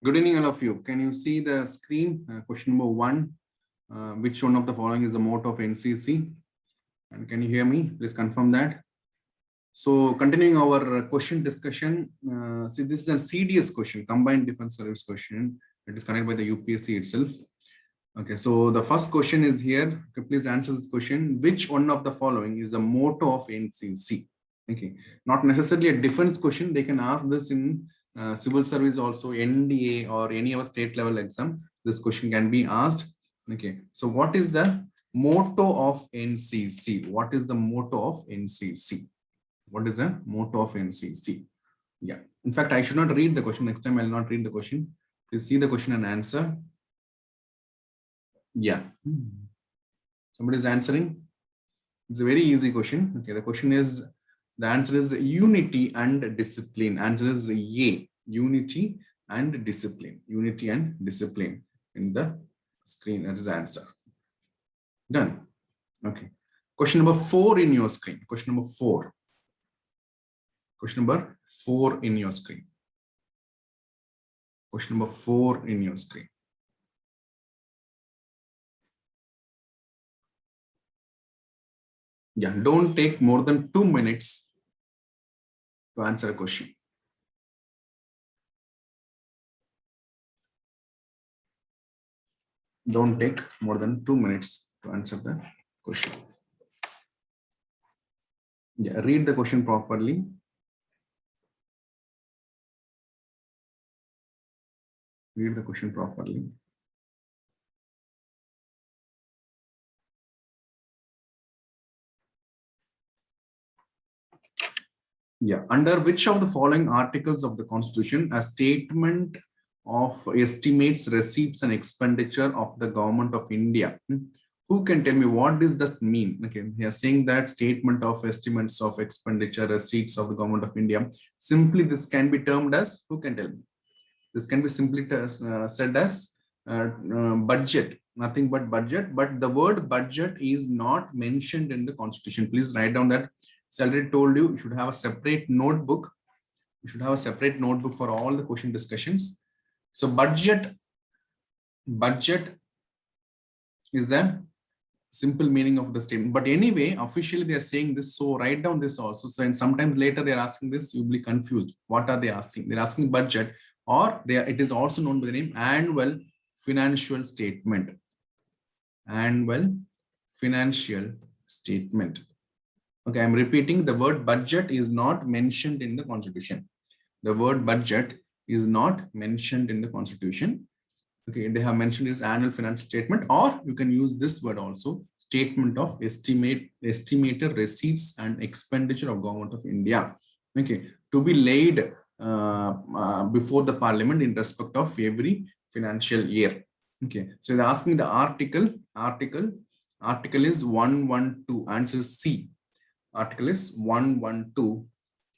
Good evening, all of you. Can you see the screen? Question number one. Which one of the following is the motto of NCC? And can you hear me? Please confirm that. So continuing our question discussion, see this is a CDS question, Combined Defense Service question. It is conducted by the UPSC itself. Okay, so the first question is here. Okay, please answer this question. Which one of the following is the motto of NCC? Okay, not necessarily a defense question. They can ask this in civil service also, NDA or any other state level exam. This question can be asked. Okay, so what is the motto of NCC? What is the motto of NCC? What is the motto of NCC? Yeah, in fact, I should not read the question. Next time I'll not read the question. Please see the question and answer. Yeah, somebody is answering. It's a very easy question. Okay, the question is, the answer is unity and discipline. Answer is A, unity and discipline. Unity and discipline in the screen. That is the answer. Done. Okay. Question number 4 in your screen. Question number 4. Question number 4 in your screen. Question number 4 in your screen. Yeah, don't take more than 2 minutes to answer a question. Don't take more than 2 minutes to answer the question. Yeah, read the question properly. Read the question properly. Yeah, under which of the following articles of the Constitution a statement of estimates, receipts, and expenditure of the government of India? Who can tell me what does that mean? Okay, they are saying that statement of estimates of expenditure, receipts of the government of India. Simply, this can be termed as, who can tell me? This can be simply said as budget, nothing but budget. But the word budget is not mentioned in the Constitution. Please write down that. I already told you, you should have a separate notebook. You should have a separate notebook for all the question discussions. So budget is the simple meaning of the statement. But anyway, officially they are saying this. So write down this also. So and sometimes later they are asking this, you'll be confused. What are they asking? They're asking budget, or it is also known by the name annual financial statement. Annual financial statement. Okay, I'm repeating, the word budget is not mentioned in the Constitution. The word budget is not mentioned in the Constitution. Okay, they have mentioned this annual financial statement, or you can use this word also, statement of estimated receipts and expenditure of government of India. Okay, to be laid before the Parliament in respect of every financial year. Okay, so they're asking the article is 112. Answer is C. Article is 112.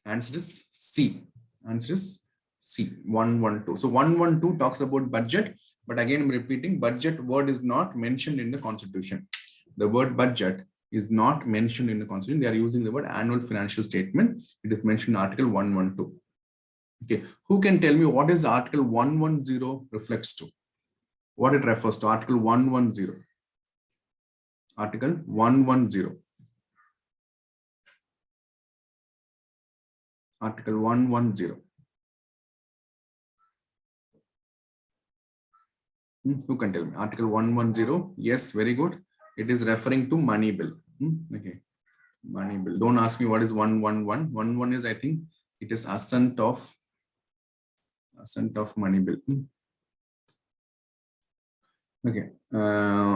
Answer is C. Answer is C. 112. So 112 talks about budget, but again I'm repeating, budget word is not mentioned in the Constitution. The word budget is not mentioned in the Constitution. They are using the word annual financial statement. It is mentioned in Article 112. Okay, who can tell me what is Article 110 reflects to? What it refers to? Article 110. Article 110. Article 110. Who can tell me? Article 110. Yes, very good. It is referring to money bill. Okay, money bill. Don't ask me what is 111. 11 is, I think, it is assent of money bill. Okay,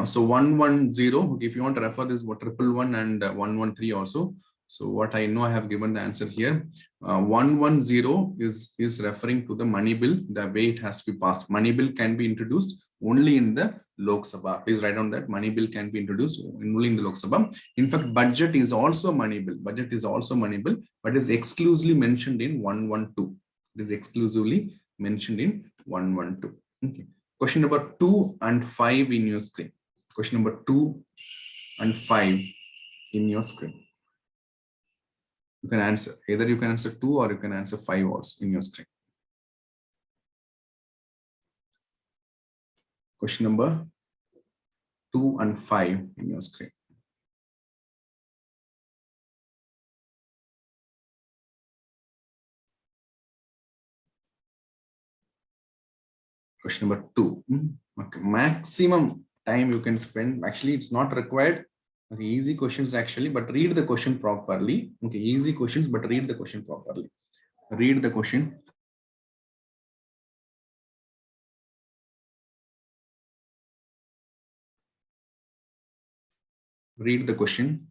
so 110. If you want to refer this, what 111 and 113 also. So what I know, I have given the answer here. 110 is referring to the money bill, the way it has to be passed. Money bill can be introduced only in the Lok Sabha. Please write down that money bill can be introduced only in the Lok Sabha. In fact, budget is also money bill. Budget is also money bill, but is exclusively mentioned in 112. It is exclusively mentioned in 112. Okay. Question number 2 and 5 in your screen. Question number 2 and 5 in your screen. You can answer, either you can answer 2 or you can answer 5 also in your screen. Question number 2 and 5 in your screen. Question number 2. Okay, maximum time you can spend. Actually, it's not required. Okay, easy questions actually, but read the question properly. Okay, easy questions, but read the question properly. Read the question. Read the question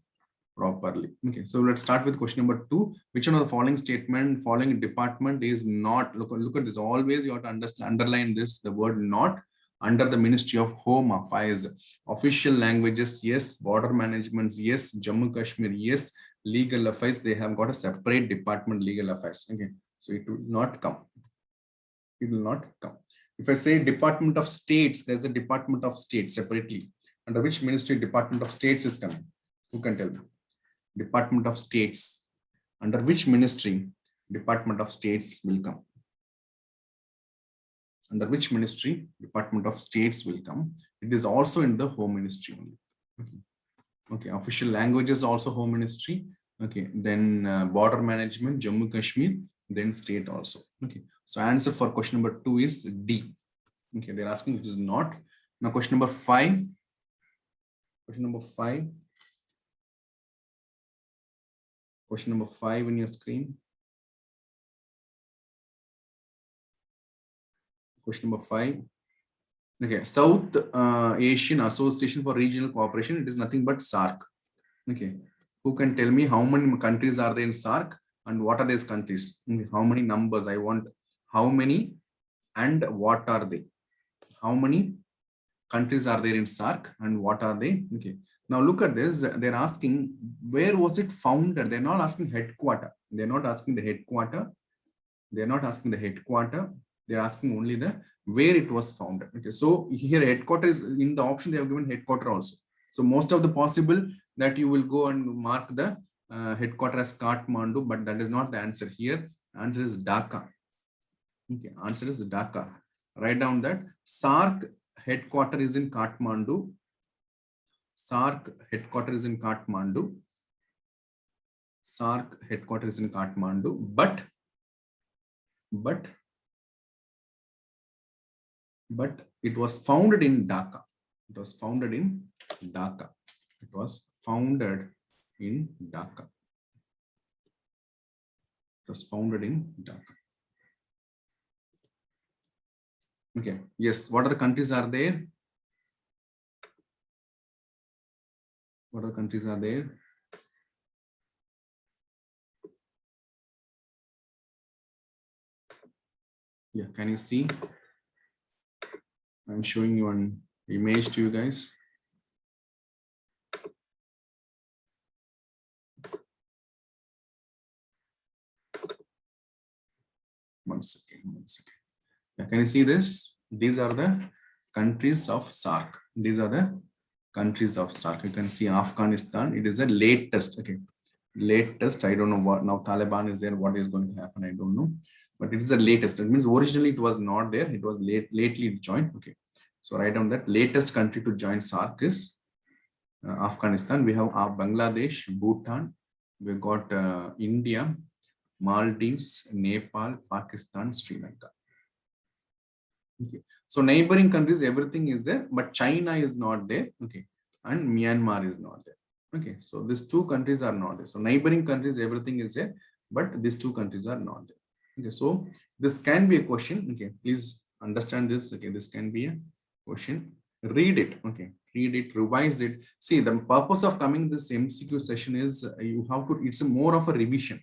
properly. Okay, so let's start with question number 2. Which one of the following statement, following department is not, look at this, always you have to understand, underline this, the word not, under the Ministry of Home Affairs. Official languages, yes. Border management, yes. Jammu Kashmir, yes. Legal affairs, they have got a separate department, legal affairs. Okay, so it will not come. It will not come. If I say Department of States, there's a Department of States separately. Under which ministry Department of States is coming? Who can tell me? Department of States. Under which ministry Department of States will come? Under which ministry Department of States will come? It is also in the Home Ministry only. Okay. Official languages also Home Ministry. Okay, then border management, Jammu Kashmir, then state also. Okay, so answer for question number 2 is D. Okay, they're asking which is not. Now question number 5. Question number 5. Question number 5 in your screen. Question number 5. Okay, South Asian Association for Regional Cooperation. It is nothing but SAARC. Okay, who can tell me how many countries are there in SAARC and what are these countries? How many numbers I want? How many and what are they? How many countries are there in SAARC and what are they? Okay, now look at this. They're asking where was it founded? They're not asking headquarter. They're not asking the headquarter. They're not asking the headquarter. They're asking only the where it was founded. Okay, so here headquarter is in the option. They have given headquarter also. So most of the possible that you will go and mark the headquarter as Kathmandu, but that is not the answer here. Answer is Dhaka. Okay, answer is Dhaka. Write down that SAARC headquarter is in Kathmandu. SAARC headquarter is in Kathmandu. SAARC headquarter is in Kathmandu, but it was founded in Dhaka. It was founded in Dhaka. It was founded in Dhaka. It was founded in Dhaka. Okay. Yes. What are the countries are there? What are the countries are there? Yeah. Can you see? I'm showing you an image to you guys. One second. Yeah, can you see this? These are the countries of SAARC. These are the countries of SAARC. You can see Afghanistan. It is the latest. Okay, latest. I don't know what now. Taliban is there. What is going to happen? I don't know. But it is the latest. It means originally it was not there. It was lately joined. Okay, so write down that latest country to join SAARC is Afghanistan. We have Bangladesh, Bhutan. We've got India, Maldives, Nepal, Pakistan, Sri Lanka. Okay, so neighboring countries, everything is there, but China is not there. Okay, and Myanmar is not there. Okay, so these two countries are not there. So neighboring countries, everything is there, but these two countries are not there. Okay, so this can be a question. Okay, please understand this. Okay, this can be a question. Read it. Okay, read it, revise it. See, the purpose of coming this MCQ session is you have to, it's more of a revision,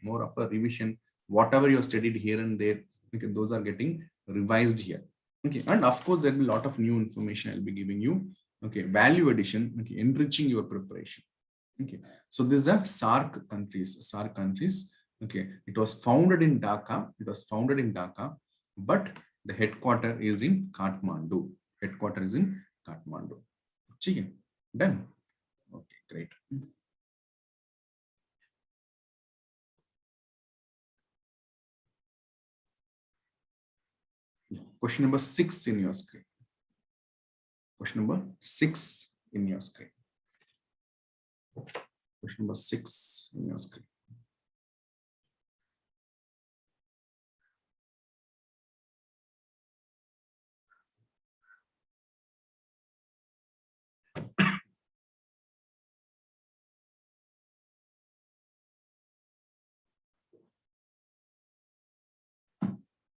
whatever you studied here and there. Okay, those are getting revised here. Okay, and of course there will be a lot of new information I'll be giving you. Okay, value addition. Okay, enriching your preparation. Okay, so these are SAARC countries. SAARC countries. Okay, it was founded in Dhaka. It was founded in Dhaka, but the headquarter is in Kathmandu. Headquarter is in Kathmandu. Okay, done. Okay, great. Question number 6 in your screen. Question number 6 in your screen. Question number 6 in your screen.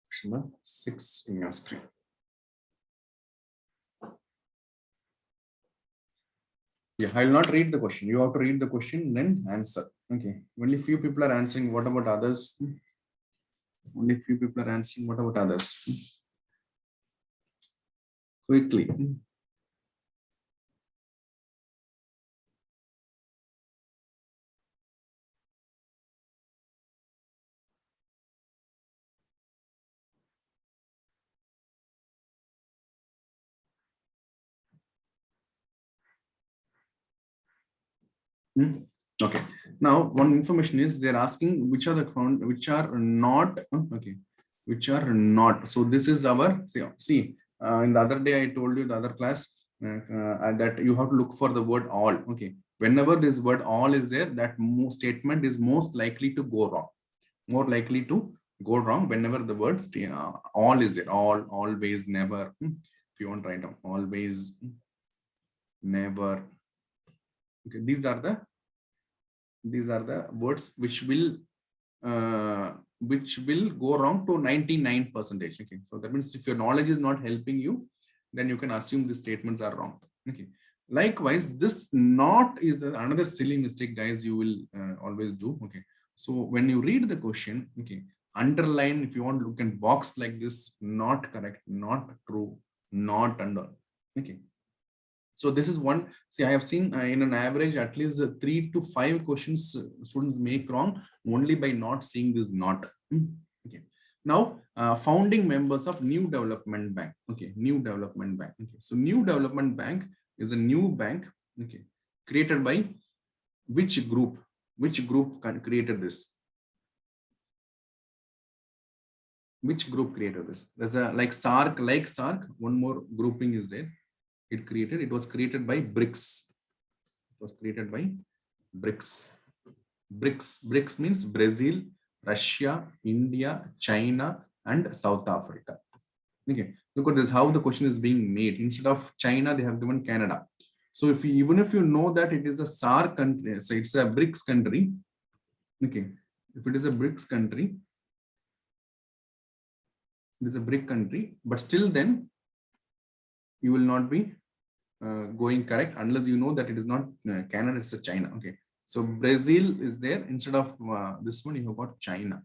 Question number 6 in your screen. Yeah, I will not read the question. You have to read the question, then answer. Okay. Only few people are answering. What about others? Only few people are answering. What about others? Quickly. Okay. Now, one information is they're asking which are the found, which are not. Okay, which are not. So this is our see. In the other day, I told you the other class that you have to look for the word all. Okay, whenever this word all is there, that statement is most likely to go wrong. More likely to go wrong whenever the word all is there. All, always, never. If you want to write down always, never. Okay, these are the words which will go wrong to 99%. Okay, so that means if your knowledge is not helping you, then you can assume these statements are wrong. Okay, likewise, this not is another silly mistake, guys, you will always do. Okay, so when you read the question, okay, underline, if you want, you can box like this: not correct, not true, not under. Okay, so this is one. See, I have seen in an average at least 3 to 5 questions students make wrong only by not seeing this not. Okay. Now, founding members of New Development Bank. Okay, New Development Bank. Okay, so New Development Bank is a new bank. Okay, created by which group? Which group created this? Which group created this? There's a like SARC. One more grouping is there. It was created by BRICS. It was created by BRICS. BRICS means Brazil, Russia, India, China, and South Africa. Okay, look at this, how the question is being made. Instead of China, they have given Canada. So even if you know that it is a SARC country, so it's a BRICS country. Okay, if it is a BRICS country, it is a BRIC country, but still then you will not be going correct unless you know that it is not Canada, it's a China. Okay, so Brazil is there instead of this one. You have got China.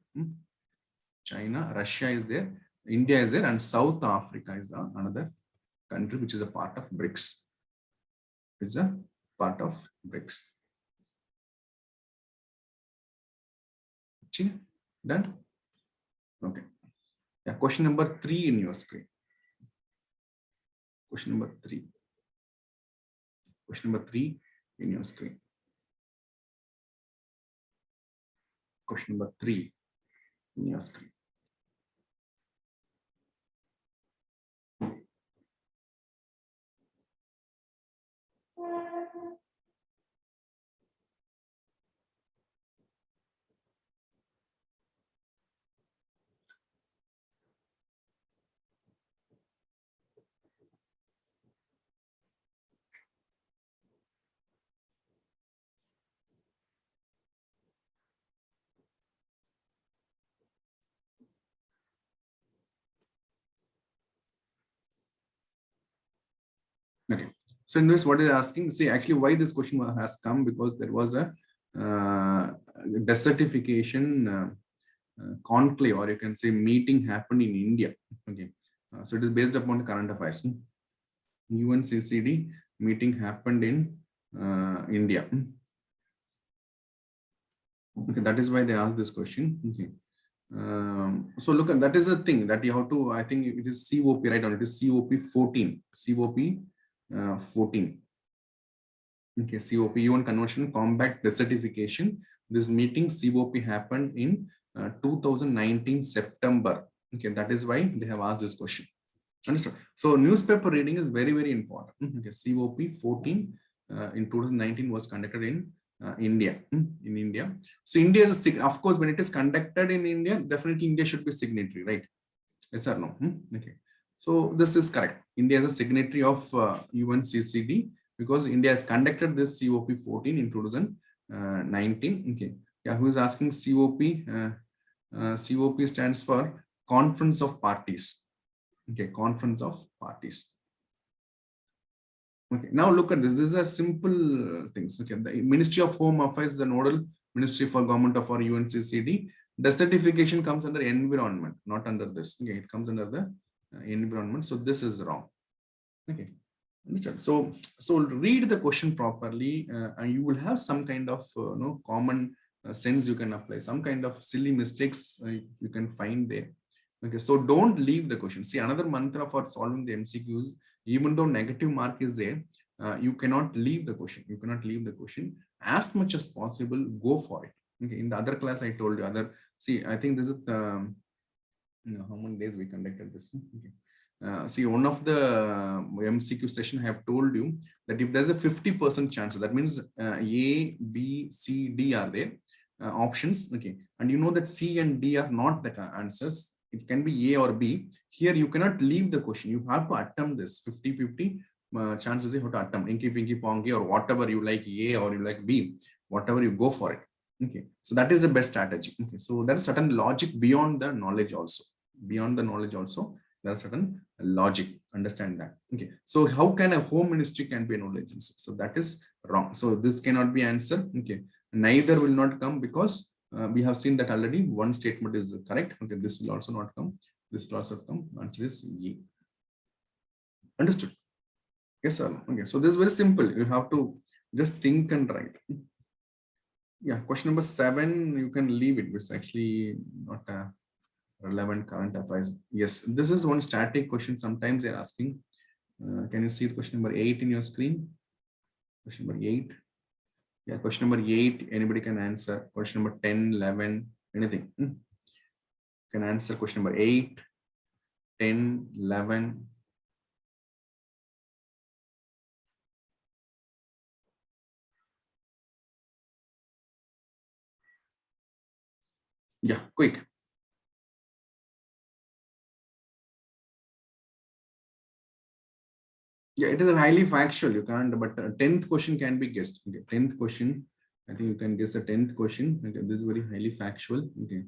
China, Russia is there, India is there, and South Africa is another country which is a part of BRICS. It's a part of BRICS. Done. Okay. Yeah. Question number 3 in your screen. Question number 3. Question number 3 in your screen. Question number 3 in your screen. Okay. So in this, what is asking? See, actually, why this question has come, because there was a desertification conclave, or you can say meeting, happened in India. Okay, so it is based upon the current affairs. UNCCD meeting happened in India. Okay, that is why they asked this question. Okay. So look, that is the thing that you have to. I think it is COP, right? Or it is COP 14. COP 14. Okay, COP UN Convention Combat Desertification. This meeting COP happened in 2019 September. Okay, that is why they have asked this question. Understood. So newspaper reading is very, very important. Okay. COP 14 in 2019 was conducted in India. In India. So India is of course, when it is conducted in India, definitely India should be signatory, right? Yes or no? Okay. So this is correct. India is a signatory of UNCCD because India has conducted this COP 14 in 2019. Okay. Yeah, who is asking COP? COP stands for Conference of Parties. Okay, Conference of Parties. Okay, now look at this. These are simple things. Okay, the Ministry of Home Affairs is the nodal ministry for government of our UNCCD. The certification comes under environment, not under this. Okay, it comes under the environment. So this is wrong. Okay, understand. So read the question properly, and you will have some kind of common sense you can apply. Some kind of silly mistakes you can find there. Okay, so don't leave the question. See, another mantra for solving the MCQs, even though negative mark is there, you cannot leave the question. You cannot leave the question. As much as possible, go for it. Okay, in the other class, I told you see, I think this is how many days we conducted this. Okay. See, one of the MCQ session I have told you that if there's a 50% chance, that means A, B, C, D are there options. Okay, and you know that C and D are not the answers. It can be A or B. Here you cannot leave the question. You have to attempt this 50-50 chances you have to attempt. Inky, pinky, ponky, or whatever you like, A or you like B, whatever you go for it. Okay, so that is the best strategy. Okay, so there is certain logic beyond the knowledge also. Beyond the knowledge also, there are certain logic. Understand that. Okay, so how can a home ministry can be a knowledge agency? So that is wrong. So this cannot be answered. Okay, neither will not come because we have seen that already. One statement is correct. Okay, this will also not come. This will also come. Answer is E. Understood? Yes, sir. Okay, so this is very simple. You have to just think and write. Yeah, question number 7, you can leave it. It's actually not a relevant current affairs. Yes, this is one static question. Sometimes they're asking. Can you see the question number 8 in your screen? Question number 8. Yeah, question number 8. Anybody can answer. Question number 10, 11, anything. Can answer question number 8, 10, 11. Yeah, quick. Yeah, it is highly factual. You can't, but 10th question can be guessed. Okay, 10th question. I think you can guess the 10th question. Okay, this is very highly factual. Okay.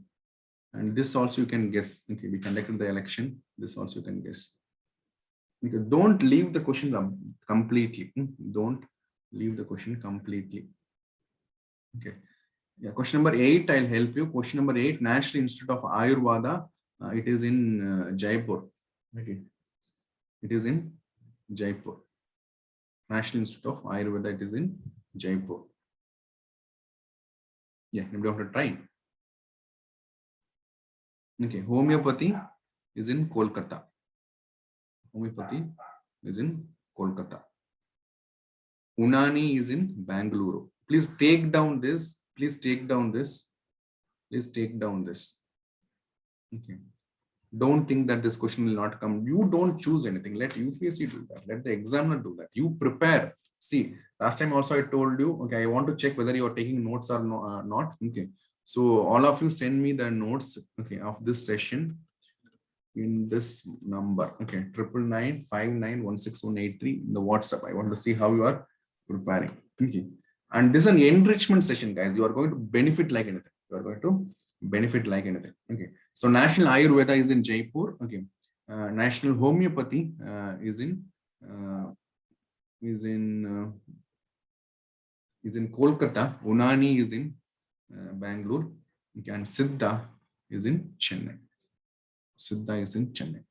And this also you can guess. Okay, we conducted the election. This also you can guess. Okay, don't leave the question completely. Don't leave the question completely. Okay. Yeah, question number 8, I'll help you. Question number 8, National Institute of Ayurveda. It is in Jaipur. Okay. It is in Jaipur. National Institute of Ayurveda, it is in Jaipur. Yeah, you have to try. Okay, homeopathy is in Kolkata. Homeopathy is in Kolkata. Unani is in Bangalore. Please take down this. Please take down this. Please take down this. Okay. Don't think that this question will not come. You don't choose anything. Let UPSC do that. Let the examiner do that. You prepare. See, last time also I told you, okay, I want to check whether you are taking notes or not. Okay. So all of you send me the notes, okay, of this session in this number. Okay, 99959168183 in the WhatsApp. I want to see how you are preparing. Okay. And this is an enrichment session, guys. You are going to benefit like anything. You are going to benefit like anything. Okay. So National Ayurveda is in Jaipur. Okay. National Homeopathy is in Kolkata. Unani is in Bangalore. Okay. And Siddha is in Chennai. Siddha is in Chennai.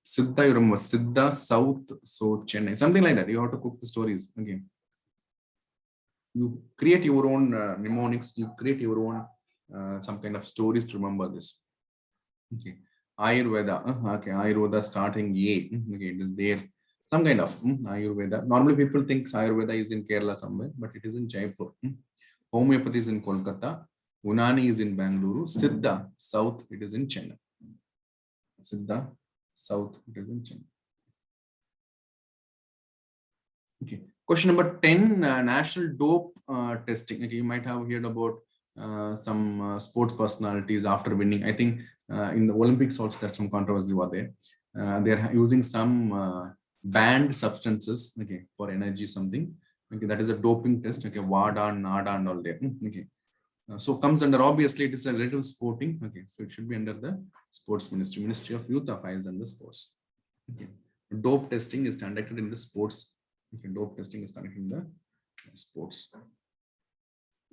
Siddha, you remember Siddha, South, so Chennai, something like that. You have to cook the stories. Okay. You create your own mnemonics. You create your own some kind of stories to remember this. Okay. Ayurveda. Okay. Ayurveda starting A. Okay. It is there. Some kind of Ayurveda. Normally people think Ayurveda is in Kerala somewhere, but it is in Jaipur. Homeopathy is in Kolkata. Unani is in Bangalore. Siddha, South, it is in Chennai. Siddha, South, it is in Chennai. Okay. Question number 10, national dope testing. Okay, you might have heard about some sports personalities after winning. I think in the Olympics also there's some controversy over there. They're using some banned substances, okay, for energy something. Okay, that is a doping test. Okay, WADA, NADA, and all there. Okay. So comes under, obviously it is a little sporting. Okay, so it should be under the sports ministry, Ministry of Youth Affairs and the sports. Okay. Dope testing is conducted in the sports. Okay, dope testing is conducted in the sports.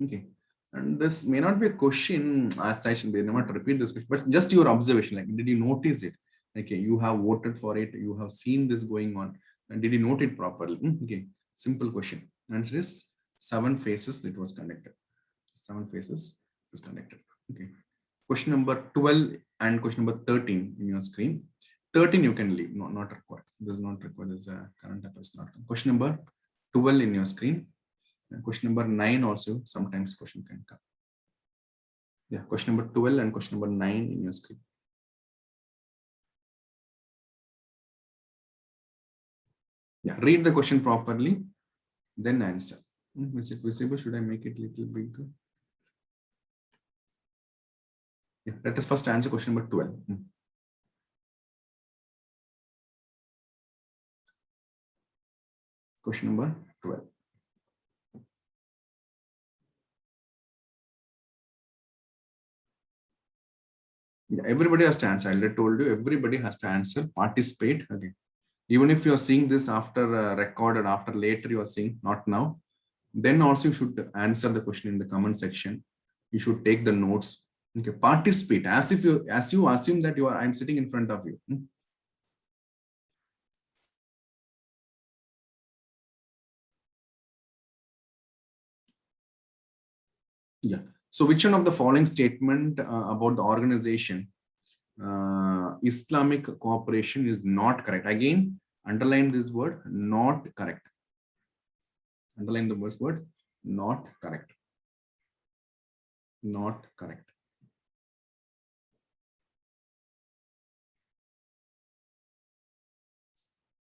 Okay, and this may not be a question as such, they never repeat this question, but just your observation, like did you notice it? Okay, you have voted for it, you have seen this going on, and did you note it properly? Okay, simple question. Answer is 7 phases it was conducted. 7 phases was conducted. Okay, question number 12 and question number 13 in your screen. 13 you can leave, no, not required. This is not required. This is a current affairs not. Question number 12 in your screen. And question number 9 also sometimes question can come. Yeah, question number 12 and question number 9 in your screen. Yeah, read the question properly, then answer. Is it visible? Should I make it a little bigger? Yeah, let us first answer question number 12. Question number 12. Yeah, everybody has to answer. I already told you, everybody has to answer, participate. Okay. Even if you are seeing this after recorded, after later you are seeing, not now, then also you should answer the question in the comment section. You should take the notes. Okay, participate as if you, as you assume that you are, I'm sitting in front of you. Yeah. So which one of the following statement about the organization Islamic cooperation is not correct? Again, underline this word, not correct. Underline the word, not correct. Not correct.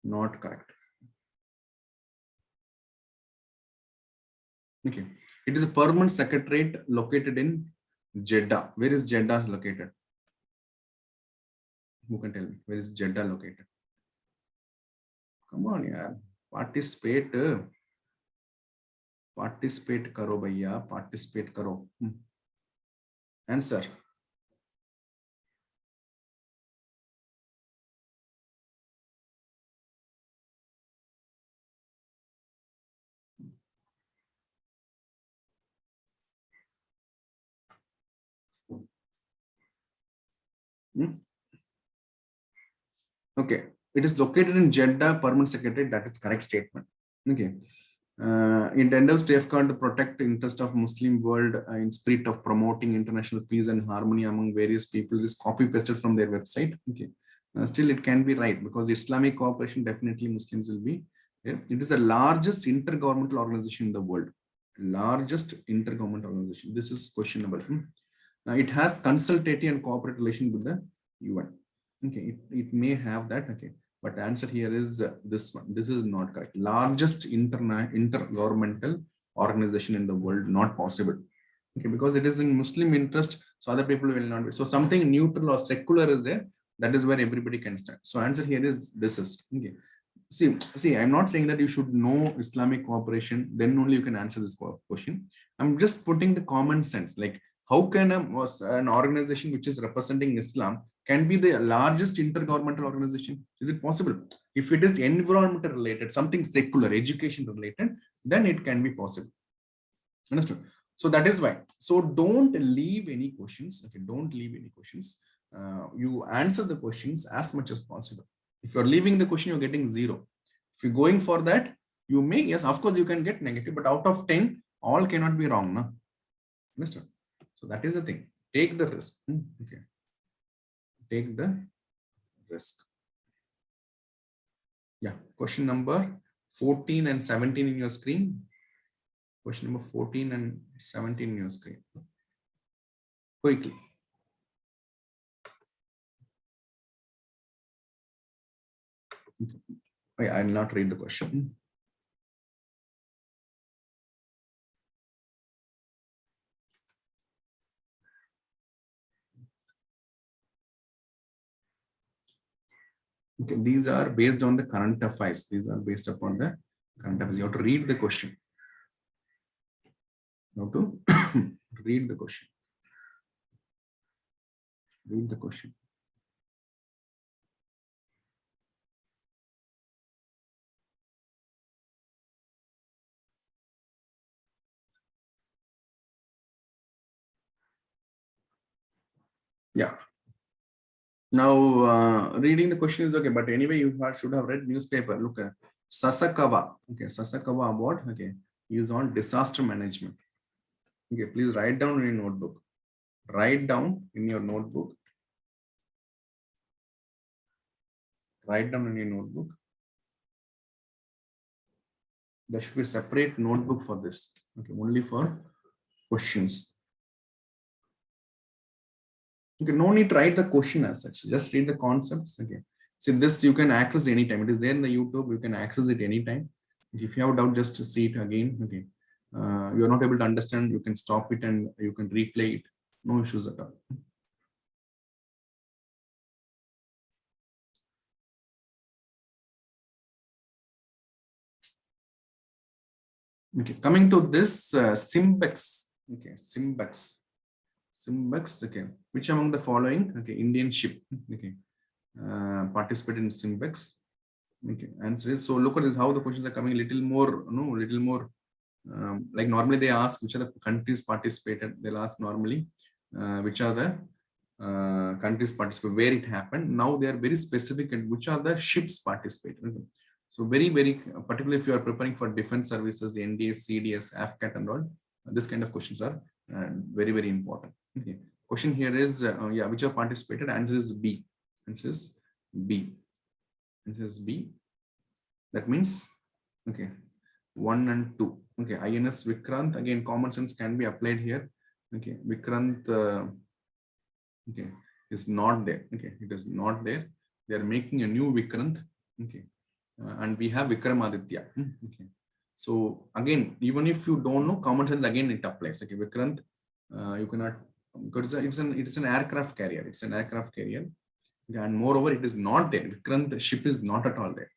Not correct. Okay. It is a permanent secretariat located in Jeddah. Where is Jeddah located? Who can tell me? Where is Jeddah located? Come on, yeah. Participate. Participate karo, bhaiya. Participate karo. Answer. Okay. It is located in Jeddah, permanent secretariat. That is correct statement. Okay. It endeavors to safeguard the protect interest of Muslim world in spirit of promoting international peace and harmony among various people. It is copy pasted from their website. Okay. Still, it can be right because Islamic cooperation, definitely Muslims will be. Yeah. It is the largest intergovernmental organization in the world. Largest intergovernmental organization. This is question number 2. It has consultative and cooperative relation with the UN. Okay, it may have that. Okay, but the answer here is this one. This is not correct. Largest intergovernmental organization in the world, not possible. Okay, because it is in Muslim interest, so other people will not be. So something neutral or secular is there. That is where everybody can stand. So answer here is this is okay. See, I'm not saying that you should know Islamic cooperation, then only you can answer this question. I'm just putting the common sense, like how can an organization which is representing Islam can be the largest intergovernmental organization? Is it possible? If it is environmental related, something secular, education related, then it can be possible. Understood? So that is why. So don't leave any questions. Okay, don't leave any questions. You answer the questions as much as possible. If you're leaving the question, you're getting 0. If you're going for that, you may, yes, of course, you can get negative, but out of 10, all cannot be wrong. No? Understood? So that is the thing. Take the risk. Okay. Take the risk. Yeah. Question number 14 and 17 in your screen. Question number 14 and 17 in your screen. Quickly. I will not read the question. Okay, these are based on the current affairs. These are based upon the current affairs. You have to read the question. You have to read the question. Read the question. Yeah. Now, reading the question is okay, but anyway, you should have read newspaper. Look at Sasakawa. Okay, Sasakawa Award. Okay, is on disaster management. Okay, please write down in your notebook. Write down in your notebook. Write down in your notebook. There should be a separate notebook for this. Okay, only for questions. Okay, no need to write the question as such. Just read the concepts. Okay. So this you can access anytime. It is there in the YouTube. You can access it anytime. If you have doubt, just see it again. Okay. You are not able to understand, you can stop it and you can replay it. No issues at all. Okay. Coming to this Simbex. Okay. Simbex. Simbex. Okay. Which among the following? Okay. Indian ship. Okay. Participate in Simbex. Okay. Answer is, so look at this, how the questions are coming a little more, little more like normally they ask which are the countries participated. They'll ask normally which are the countries participated, where it happened. Now they are very specific and which are the ships participated. Okay. So very, very particularly if you are preparing for defense services, NDS, CDS, AFCAT and all, this kind of questions are very, very important. Okay. Question here is, yeah, which are participated? Answer is B. Answer is B. Answer is B. That means, okay, 1 and 2. Okay, INS Vikrant, again common sense can be applied here. Okay, Vikrant okay, is not there. Okay, it is not there. They are making a new Vikrant. Okay, and we have Vikramaditya. Okay, so again, even if you don't know, common sense again it applies. Okay, Vikrant, you cannot, because it's an aircraft carrier. It's an aircraft carrier, and moreover, it is not there. Vikrant ship is not at all there.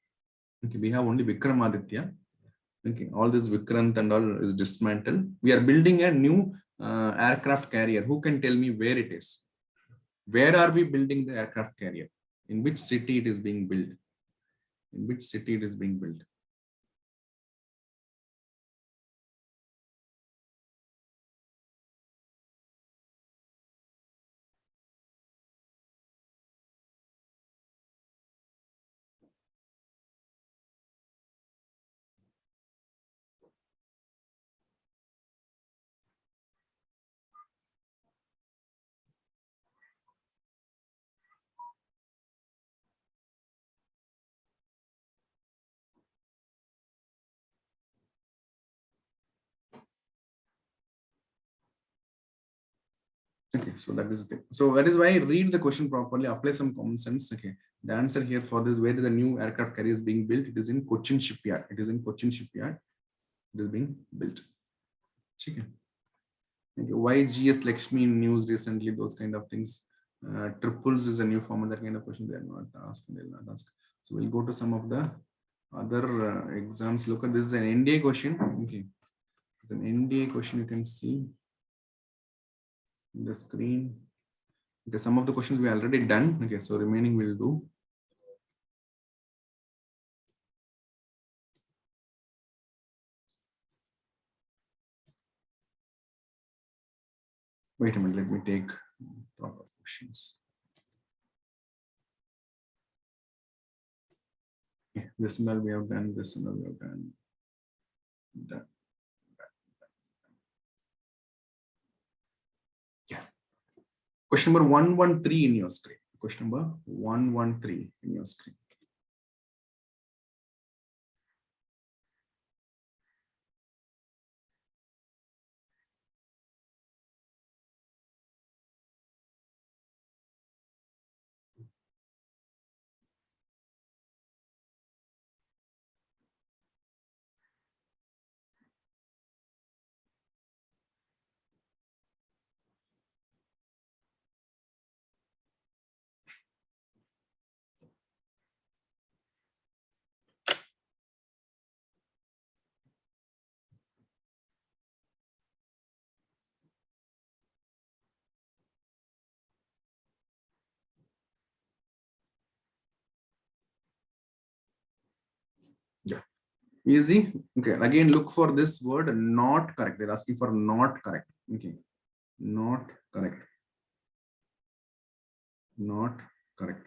Okay, we have only Vikramaditya. Okay, all this Vikrant and all is dismantled. We are building a new aircraft carrier. Who can tell me where it is? Where are we building the aircraft carrier? In which city it is being built? In which city it is being built? Okay, so that is the thing. So that is why I read the question properly, apply some common sense. Okay, the answer here for this, where is the new aircraft carrier is being built? It is in Cochin shipyard. It is in Cochin shipyard. It is being built. Okay. Thank you. Why GS Lakshmi in news recently? Those kind of things. Triples is a new format. That kind of question they are not asked. They will not ask. So we'll go to some of the other exams. Look at this is an NDA question. Okay, it's an NDA question. You can see in the screen. Okay, some of the questions we already done. Okay, so remaining we'll do. Wait a minute, let me take proper questions. Okay, this one we have done, this one we have done. Done. Yeah. Question number 113 in your screen. Question number 113 in your screen. Easy. Okay, again look for this word not correct. They're asking for not correct. Okay, not correct, not correct.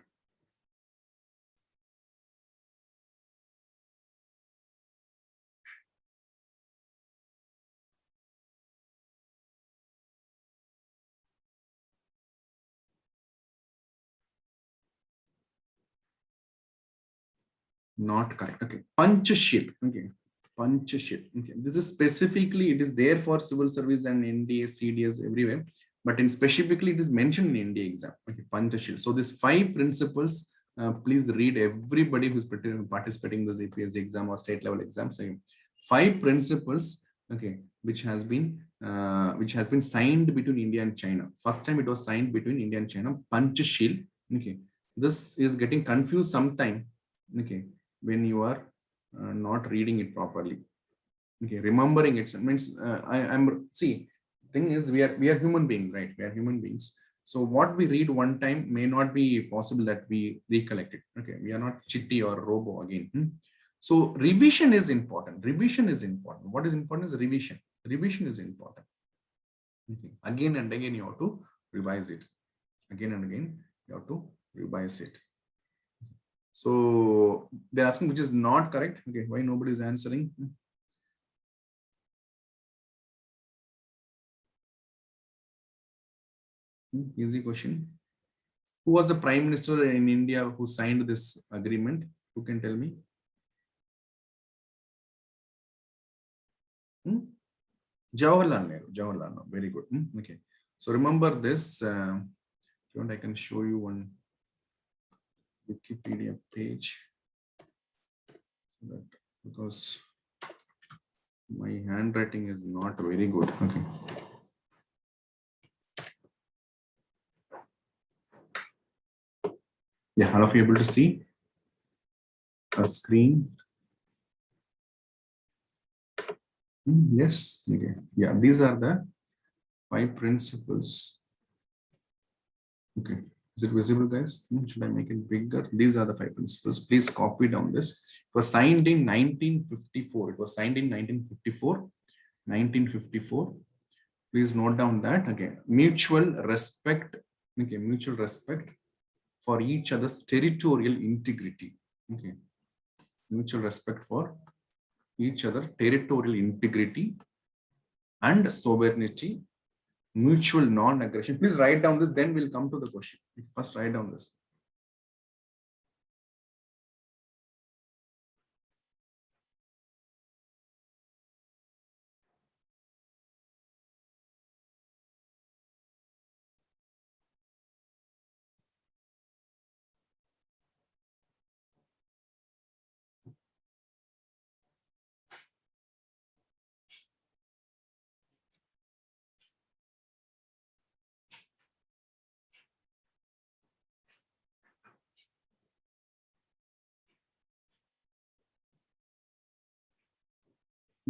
Not correct. Okay, Panchashil. Okay, Panchashil. Okay, this is specifically, it is there for civil service and NDA, CDS everywhere, but in specifically it is mentioned in NDA exam. Okay, Panchashil. So these 5 principles, please read, everybody who's participating in this APS exam or state level exam. So 5 principles, okay, which has been signed between India and China. First time it was signed between India and China. Panchashil. Okay, this is getting confused sometime. Okay, when you are not reading it properly. Okay, remembering it means I'm see, thing is we are human beings, right? We are human beings. So what we read one time may not be possible that we recollect it. Okay, we are not chitty or robo again. So revision is important. Revision is important. What is important is revision. Revision is important. Okay, again and again you have to revise it. Again and again you have to revise it. So they're asking which is not correct. Okay, why nobody is answering? Easy question. Who was the prime minister in India who signed this agreement? Who can tell me? Hmm? Jawaharlal Nehru. Jawaharlal Nehru. Very good. Okay. So remember this. If you want, I can show you one Wikipedia page. So that, because my handwriting is not very good. Okay. Yeah, all of you able to see a screen? Yes. Okay. Yeah, these are the 5 principles. Okay. Is it visible, guys? Should I make it bigger? These are the 5 principles. Please copy down this. It was signed in 1954. It was signed in 1954. 1954. Please note down that. Okay. Mutual respect. Okay. Mutual respect for each other's territorial integrity. Okay. Mutual respect for each other territorial integrity and sovereignty. Mutual non-aggression. Please write down this, then we'll come to the question. First write down this.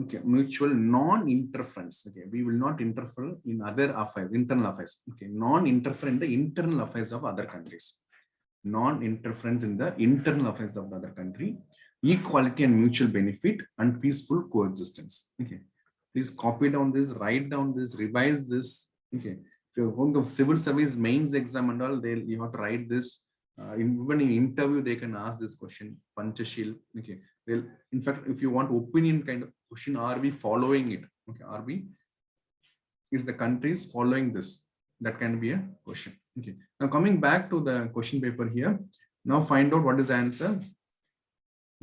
Okay, mutual non-interference. Okay, we will not interfere in other affairs, internal affairs. Okay, non-interfere in the internal affairs of other countries. Non-interference in the internal affairs of the other country. Equality and mutual benefit and peaceful coexistence. Okay, please copy down this, write down this, revise this. Okay, if you're going to civil service mains exam and all, they you have to write this. Even in interview, they can ask this question. Panchashil. Okay. Well, in fact, if you want opinion kind of question, are we following it? Okay. Are we? Is the countries following this? That can be a question. Okay. Now coming back to the question paper here. Now find out what is the answer.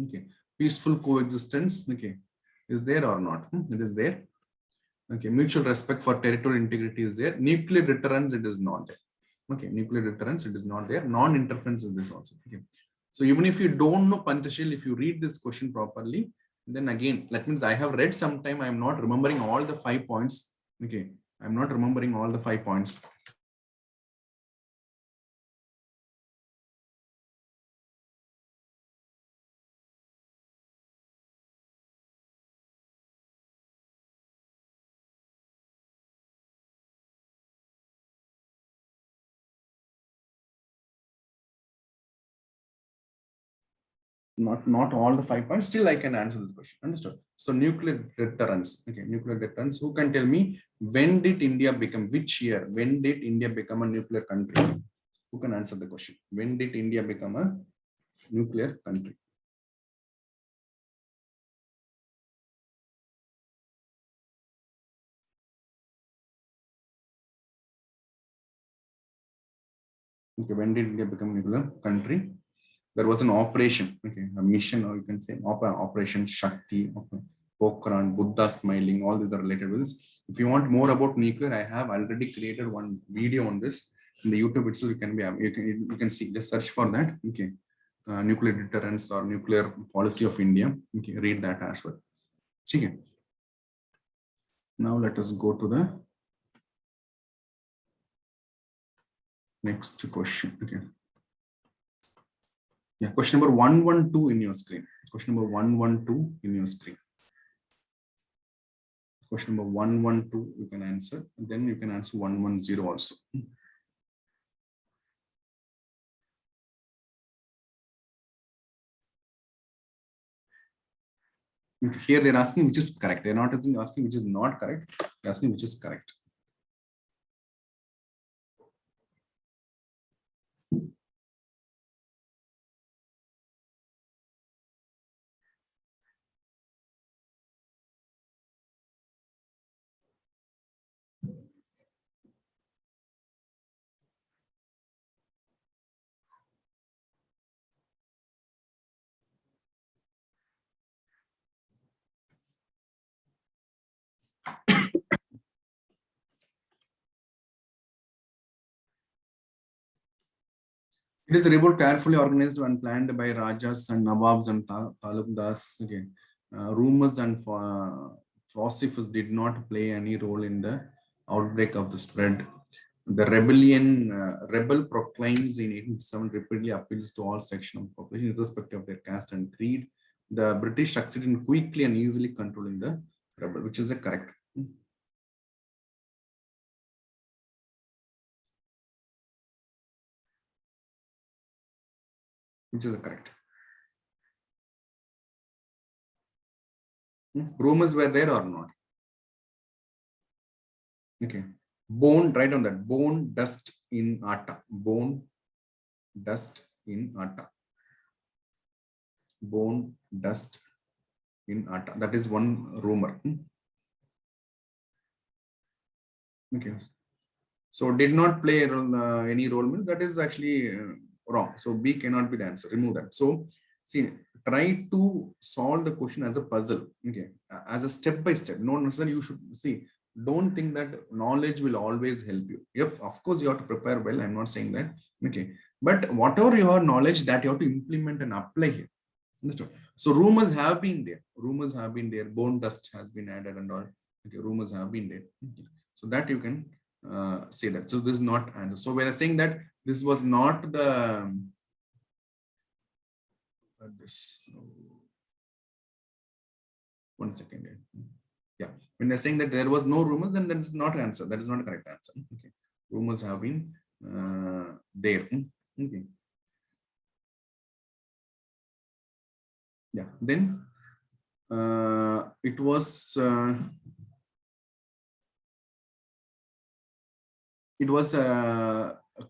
Okay. Peaceful coexistence. Okay. Is there or not? It is there. Okay. Mutual respect for territorial integrity is there. Nuclear deterrence, it is not there. Okay, nuclear deterrence, it is not there. Non-interference is this also. Okay. So even if you don't know Panchashil, if you read this question properly, then again, that means I have read sometime, I am not remembering all the 5 points. Okay, I'm not remembering all the 5 points. not all the 5 points. Still, I can answer this question. Understood? So nuclear deterrence. Okay, nuclear deterrence. Who can tell me when did India become? Which year? When did India become a nuclear country? Who can answer the question? When did India become a nuclear country? Okay, when did India become a nuclear country? There was an operation, okay, a mission, or you can say Operation Shakti, Pokhran, Buddha smiling, all these are related with this. If you want more about nuclear, I have already created one video on this in the YouTube itself. You can see, just search for that. Okay, nuclear deterrence or nuclear policy of India. Okay, read that as well. Okay. Now let us go to the next question. Okay. Yeah, question number 112 in your screen. Question number 112 in your screen. Question number 112 you can answer, and then you can answer 110 also. Here they're asking which is correct. They're not asking which is not correct. They're asking which is correct. It is the revolt carefully organized and planned by Rajas and Nawabs and Talukdars. Okay. Rumors and Falsifus did not play any role in the outbreak of the spread. The rebel proclaims in 1857 repeatedly appeals to all sections of the population, irrespective of their caste and creed. The British succeeded in quickly and easily controlling the rebel, which is a correct. Which is a correct. Rumors were there or not? Okay. Bone, write on that. Bone dust in atta. Bone dust in atta. Bone dust in atta. That is one rumor. Okay. So did not play any role. That is actually wrong. So B cannot be the answer. Remove that. So see, try to solve the question as a puzzle. Okay. As a step by step. Not necessarily you should see. Don't think that knowledge will always help you. If of course you have to prepare well, I'm not saying that. Okay. But whatever your knowledge that you have to implement and apply here. Understood? So rumors have been there. Rumors have been there. Bone dust has been added and all. Okay. Rumors have been there. Okay. So that you can say that. So this is not answer. So we are saying that this was not the this. One second. Yeah, when they're saying that there was no rumors, then that is not answer. That is not a correct answer. Okay, rumors have been there. Okay. Yeah. Then it was. It was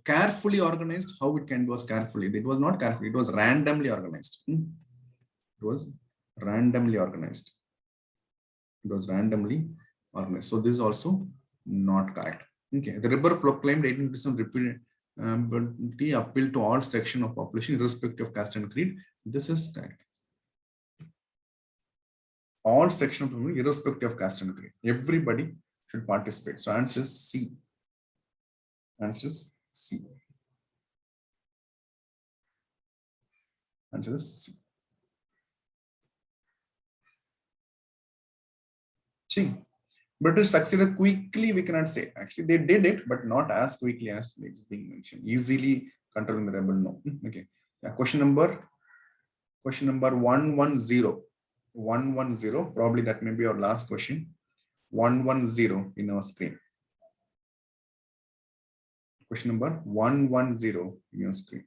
carefully organized. How it can was carefully? It was not carefully. It was randomly organized. It was randomly organized. It was randomly organized. So this is also not correct. Okay. The rebel proclaimed 18% repeated appeal to all section of population, irrespective of caste and creed. This is correct. All section of population, irrespective of caste and creed. Everybody should participate. So answer is C. Answer is C. Answer is C. C. British succeeded quickly, we cannot say. Actually, they did it, but not as quickly as it's being mentioned. Easily controlling the rebel, no. Okay. Yeah, question number 110. 110. Probably that may be our last question. 110 in our screen. Question number 110 in your screen.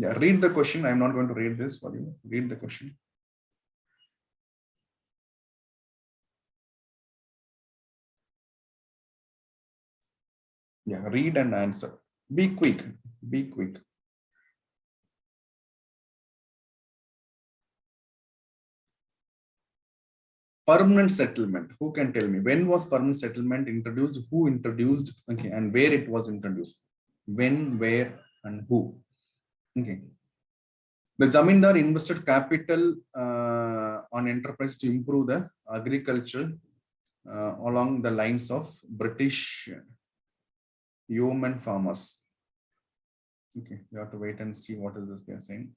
Yeah, read the question. I'm not going to read this for you. Read the question. Yeah, read and answer. Be quick. Be quick. Permanent settlement. Who can tell me when was permanent settlement introduced? Who introduced? Okay, and where it was introduced? When, where, and who? Okay. The Zamindar invested capital on enterprise to improve the agriculture along the lines of British yeoman farmers. Okay, you have to wait and see what is this they are saying.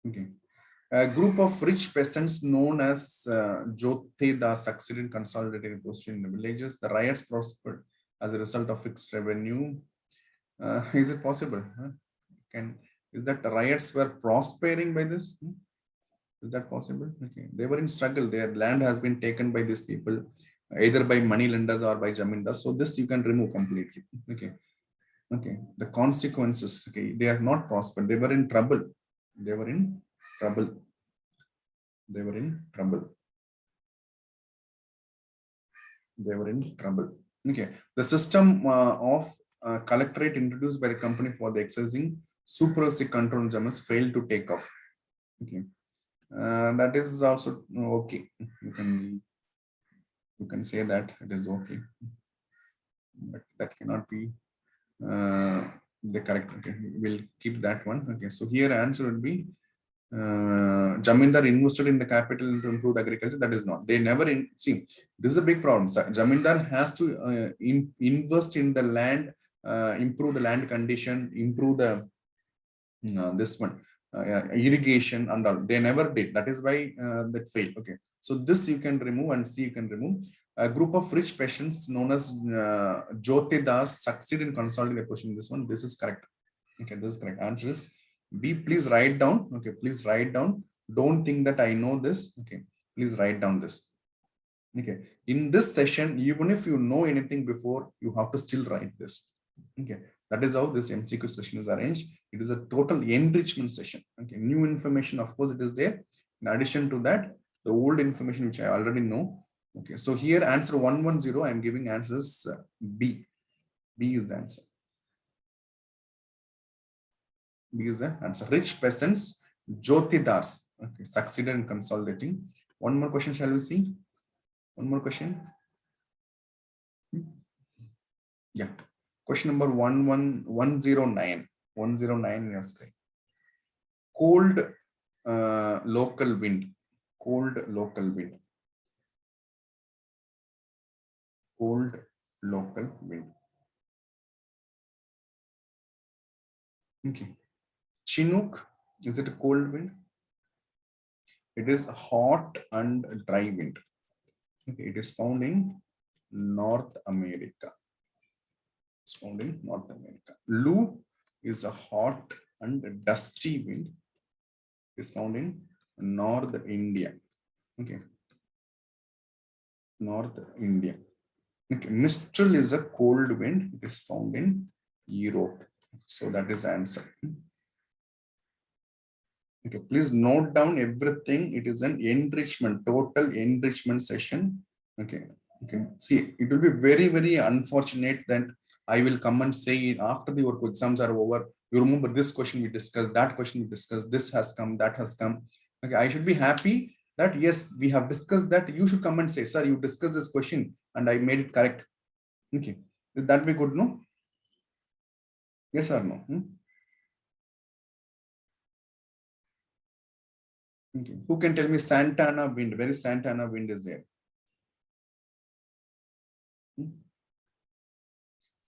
Okay. A group of rich peasants known as Jyotidas succeeded in consolidating position in the villages. The riots prospered as a result of fixed revenue. Is it possible? Can is that the riots were prospering by this? Is that possible? Okay, they were in struggle. Their land has been taken by these people, either by money lenders or by jamindars. So this you can remove completely. Okay, okay. The consequences. Okay, they are not prospered. They were in trouble. They were in trouble. They were in trouble. They were in trouble. Okay, the system of collectorate introduced by the company for the exercising supervisory control on Germans failed to take off. Okay, that is also okay. You can say that it is okay, but that cannot be the correct. Okay, we'll keep that one. Okay, so here answer would be Jamindar invested in the capital to improve agriculture. That is not. They never see. This is a big problem. Jamindar has to invest in the land, improve the land condition, improve the this one irrigation and all. They never did. That is why that failed. Okay, so this you can remove and see you can remove. A group of rich peasants known as Jyotidas succeed in consolidating the position. This one, this is correct. Okay, this is correct. Answer is B. Please write down. Okay, please write down. Don't think that I know this. Okay, please write down this. Okay, in this session, even if you know anything before, you have to still write this. Okay, that is how this MCQ session is arranged. It is a total enrichment session. Okay, new information, of course, it is there. In addition to that, the old information which I already know. Okay, so here answer 110, I am giving answers B. B is the answer. B is the answer. Rich peasants, Jyotidars, okay, succeeded in consolidating. One more question, shall we see? One more question. Yeah. Question number 109. 109 in your screen. Cold local wind. Cold local wind. Cold local wind. Okay. Chinook, is it a cold wind? It is hot and dry wind. Okay, it is found in North America. It's found in North America. Lu is a hot and dusty wind. It is found in North India. Okay. North India. Okay. Mistral is a cold wind. It is found in Europe. So that is answer. Okay, please note down everything. It is an enrichment, total enrichment session. Okay, okay. See, it will be very, very unfortunate that I will come and say after the work exams are over, you remember this question we discussed, that question we discussed, this has come, that has come. Okay, I should be happy that yes, we have discussed that. You should come and say, sir, you discussed this question and I made it correct. Okay, would that be good, no? Yes or no? Okay. Who can tell me Santana wind? Where is Santana wind is there?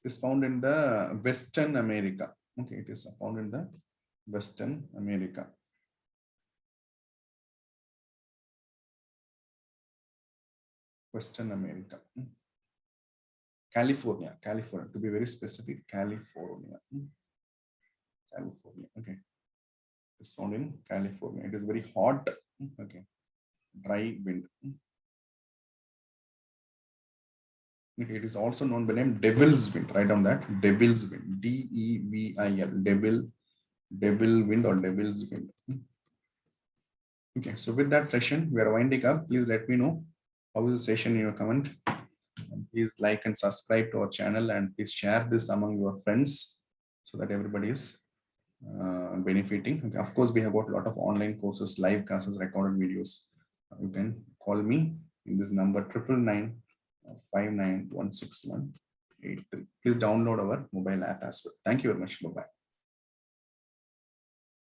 Is found in the Western America. Okay, it is found in the Western America. Western America. California, California, to be very specific, California. California, okay. It's found in California. It is very hot, okay, dry wind. Okay, it is also known by name Devil's Wind. Write down that Devil's Wind. DEVIL. Devil wind or Devil's Wind. Okay, so with that session, we are winding up. Please let me know how is the session in your comment. And please like and subscribe to our channel, and please share this among your friends so that everybody is benefiting. Okay, of course, we have got a lot of online courses, live classes, recorded videos. You can call me in this number 999 5916183. Please download our mobile app as well. Thank you very much. Bye bye.